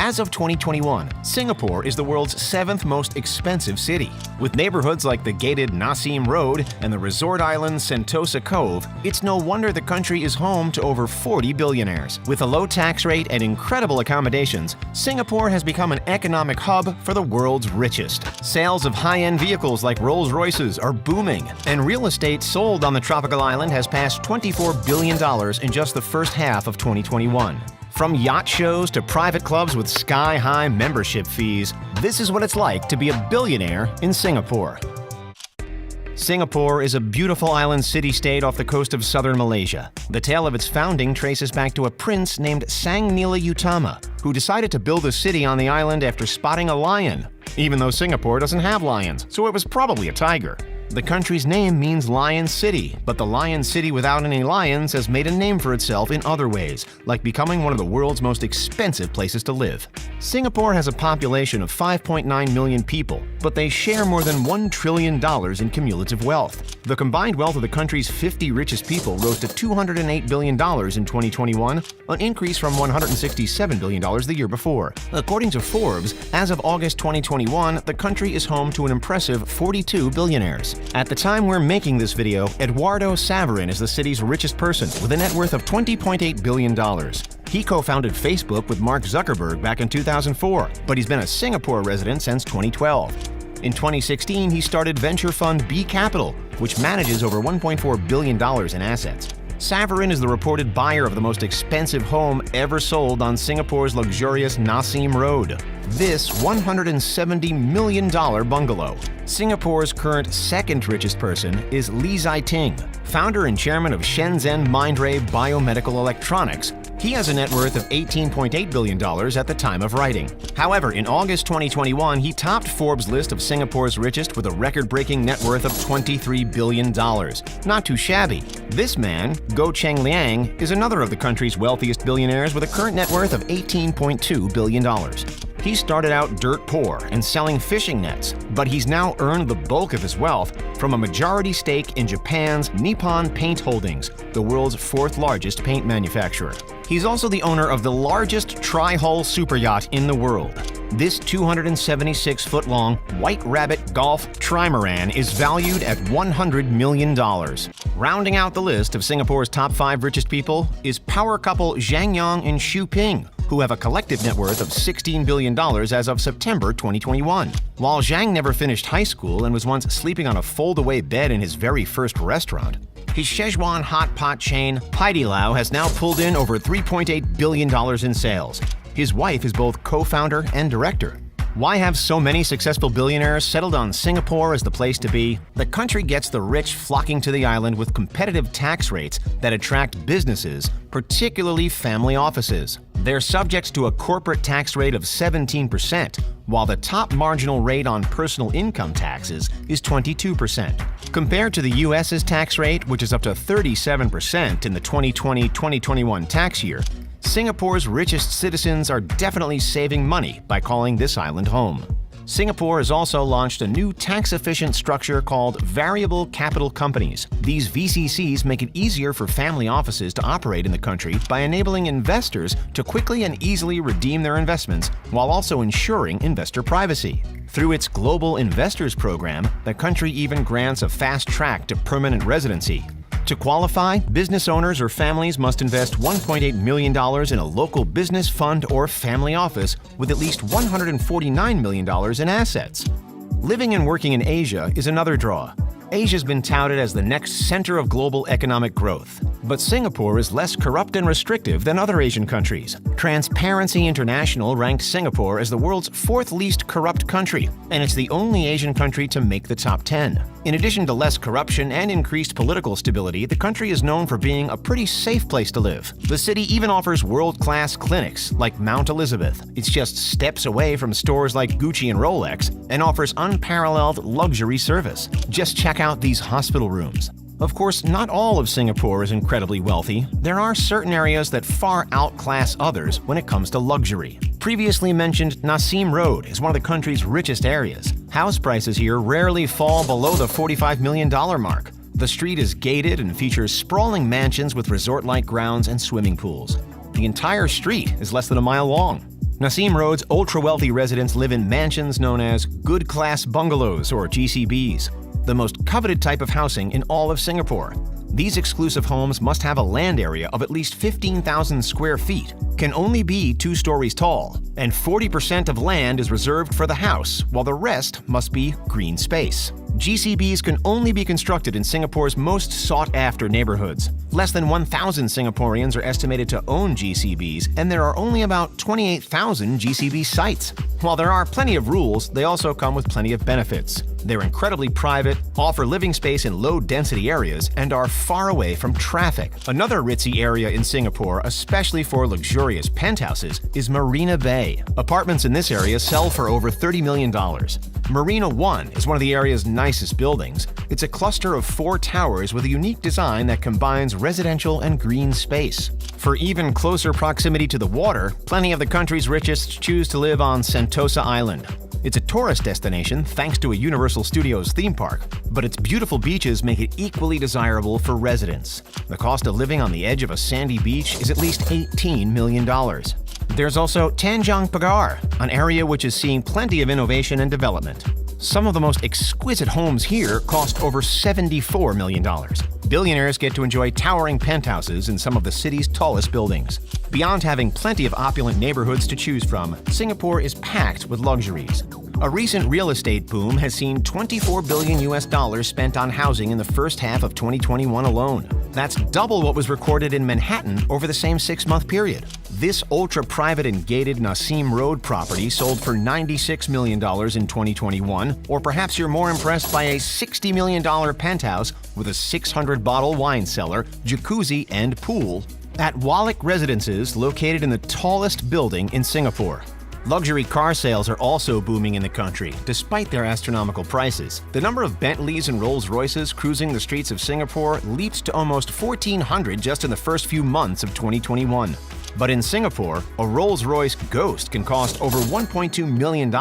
As of 2021, Singapore is the world's seventh most expensive city. With neighborhoods like the gated Nassim Road and the resort island Sentosa Cove, it's no wonder the country is home to over 40 billionaires. With a low tax rate and incredible accommodations, Singapore has become an economic hub for the world's richest. Sales of high-end vehicles like Rolls-Royces are booming, and real estate sold on the tropical island has passed $24 billion in just the first half of 2021. From yacht shows to private clubs with sky-high membership fees, this is what it's like to be a billionaire in Singapore. Singapore is a beautiful island city-state off the coast of southern Malaysia. The tale of its founding traces back to a prince named Sang Nila Utama, who decided to build a city on the island after spotting a lion, even though Singapore doesn't have lions, so it was probably a tiger. The country's name means Lion City, but the Lion City without any lions has made a name for itself in other ways, like becoming one of the world's most expensive places to live. Singapore has a population of 5.9 million people, but they share more than $1 trillion in cumulative wealth. The combined wealth of the country's 50 richest people rose to $208 billion in 2021, an increase from $167 billion the year before. According to Forbes, as of August 2021, the country is home to an impressive 42 billionaires. At the time we're making this video, Eduardo Saverin is the city's richest person with a net worth of $20.8 billion. He co-founded Facebook with Mark Zuckerberg back in 2004, but he's been a Singapore resident since 2012. In 2016, he started venture fund B Capital, which manages over $1.4 billion in assets. Saverin is the reported buyer of the most expensive home ever sold on Singapore's luxurious Nassim Road. This $170 million bungalow. Singapore's current second richest person is Lee Zai Ting, founder and chairman of Shenzhen Mindray Biomedical Electronics. He has a net worth of $18.8 billion at the time of writing. However, in August 2021, he topped Forbes' list of Singapore's richest with a record-breaking net worth of $23 billion. Not too shabby. This man, Goh Cheng Liang, is another of the country's wealthiest billionaires with a current net worth of $18.2 billion. He started out dirt poor and selling fishing nets, but he's now earned the bulk of his wealth from a majority stake in Japan's Nippon Paint Holdings, the world's fourth largest paint manufacturer. He's also the owner of the largest tri-hull superyacht in the world. This 276-foot-long White Rabbit Golf trimaran is valued at $100 million. Rounding out the list of Singapore's top 5 richest people is power couple Zhang Yang and Xu Ping, who have a collective net worth of $16 billion as of September 2021. While Zhang never finished high school and was once sleeping on a fold-away bed in his very first restaurant, his Szechuan hot pot chain, Haidilao, has now pulled in over $3.8 billion in sales. His wife is both co-founder and director. Why have so many successful billionaires settled on Singapore as the place to be? The country gets the rich flocking to the island with competitive tax rates that attract businesses, particularly family offices. They're subject to a corporate tax rate of 17%, while the top marginal rate on personal income taxes is 22%. Compared to the U.S.'s tax rate, which is up to 37% in the 2020-2021 tax year, Singapore's richest citizens are definitely saving money by calling this island home. Singapore has also launched a new tax-efficient structure called Variable Capital Companies. These VCCs make it easier for family offices to operate in the country by enabling investors to quickly and easily redeem their investments while also ensuring investor privacy. Through its Global Investors Program, the country even grants a fast track to permanent residency. To qualify, business owners or families must invest $1.8 million in a local business fund or family office with at least $149 million in assets. Living and working in Asia is another draw. Asia's been touted as the next center of global economic growth. But Singapore is less corrupt and restrictive than other Asian countries. Transparency International ranked Singapore as the world's 4th least corrupt country, and it's the only Asian country to make the top 10. In addition to less corruption and increased political stability, the country is known for being a pretty safe place to live. The city even offers world-class clinics like Mount Elizabeth. It's just steps away from stores like Gucci and Rolex and offers unparalleled luxury service. Just check out these hospital rooms. Of course, not all of Singapore is incredibly wealthy. There are certain areas that far outclass others when it comes to luxury. Previously mentioned Nassim Road is one of the country's richest areas. House prices here rarely fall below the $45 million mark. The street is gated and features sprawling mansions with resort-like grounds and swimming pools. The entire street is less than a mile long. Nassim Road's ultra-wealthy residents live in mansions known as Good Class Bungalows or GCBs, the most coveted type of housing in all of Singapore. These exclusive homes must have a land area of at least 15,000 square feet, can only be 2 stories tall, and 40% of land is reserved for the house, while the rest must be green space. GCBs can only be constructed in Singapore's most sought-after neighborhoods. Less than 1,000 Singaporeans are estimated to own GCBs, and there are only about 28,000 GCB sites. While there are plenty of rules, they also come with plenty of benefits. They're incredibly private, offer living space in low-density areas, and are far away from traffic. Another ritzy area in Singapore, especially for luxurious penthouses, is Marina Bay. Apartments in this area sell for over $30 million. Marina One is one of the area's nicest buildings. It's a cluster of 4 towers with a unique design that combines residential and green space. For even closer proximity to the water, plenty of the country's richest choose to live on Sentosa Island. It's a tourist destination thanks to a Universal Studios theme park, but its beautiful beaches make it equally desirable for residents. The cost of living on the edge of a sandy beach is at least $18 million. There's also Tanjong Pagar, an area which is seeing plenty of innovation and development. Some of the most exquisite homes here cost over $74 million. Billionaires get to enjoy towering penthouses in some of the city's tallest buildings. Beyond having plenty of opulent neighborhoods to choose from, Singapore is packed with luxuries. A recent real estate boom has seen $24 billion spent on housing in the first half of 2021 alone. That's double what was recorded in Manhattan over the same 6-month period. This ultra-private and gated Nassim Road property sold for $96 million in 2021, or perhaps you're more impressed by a $60 million penthouse with a 600-bottle wine cellar, jacuzzi, and pool at Wallach Residences, located in the tallest building in Singapore. Luxury car sales are also booming in the country, despite their astronomical prices. The number of Bentleys and Rolls-Royces cruising the streets of Singapore leaped to almost 1,400 just in the first few months of 2021. But in Singapore, a Rolls-Royce Ghost can cost over $1.2 million,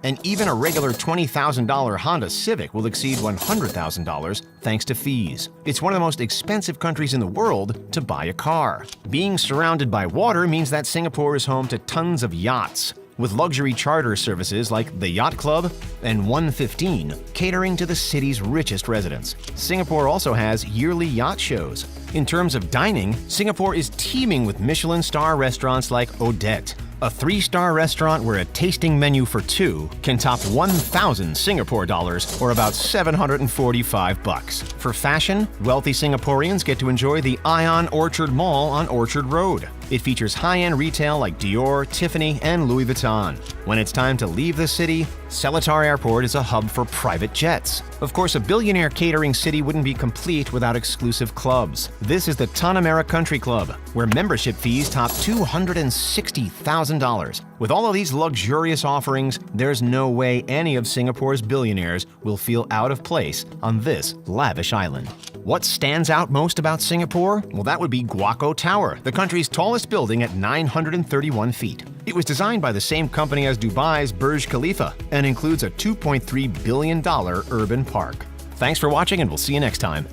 and even a regular $20,000 Honda Civic will exceed $100,000 thanks to fees. It's one of the most expensive countries in the world to buy a car. Being surrounded by water means that Singapore is home to tons of yachts, with luxury charter services like the Yacht Club and 115 catering to the city's richest residents. Singapore also has yearly yacht shows. In terms of dining, Singapore is teeming with Michelin star restaurants like Odette, a 3-star restaurant where a tasting menu for 2 can top 1,000 Singapore dollars, or about $745. For fashion, wealthy Singaporeans get to enjoy the Ion Orchard Mall on Orchard Road. It features high-end retail like Dior, Tiffany, and Louis Vuitton. When it's time to leave the city, Seletar Airport is a hub for private jets. Of course, a billionaire catering city wouldn't be complete without exclusive clubs. This is the Tanah Merah Country Club, where membership fees top $260,000. With all of these luxurious offerings, there's no way any of Singapore's billionaires will feel out of place on this lavish island. What stands out most about Singapore? Well, that would be Guoco Tower, the country's tallest building at 931 feet. It was designed by the same company as Dubai's Burj Khalifa and includes a $2.3 billion urban park. Thanks for watching, and we'll see you next time.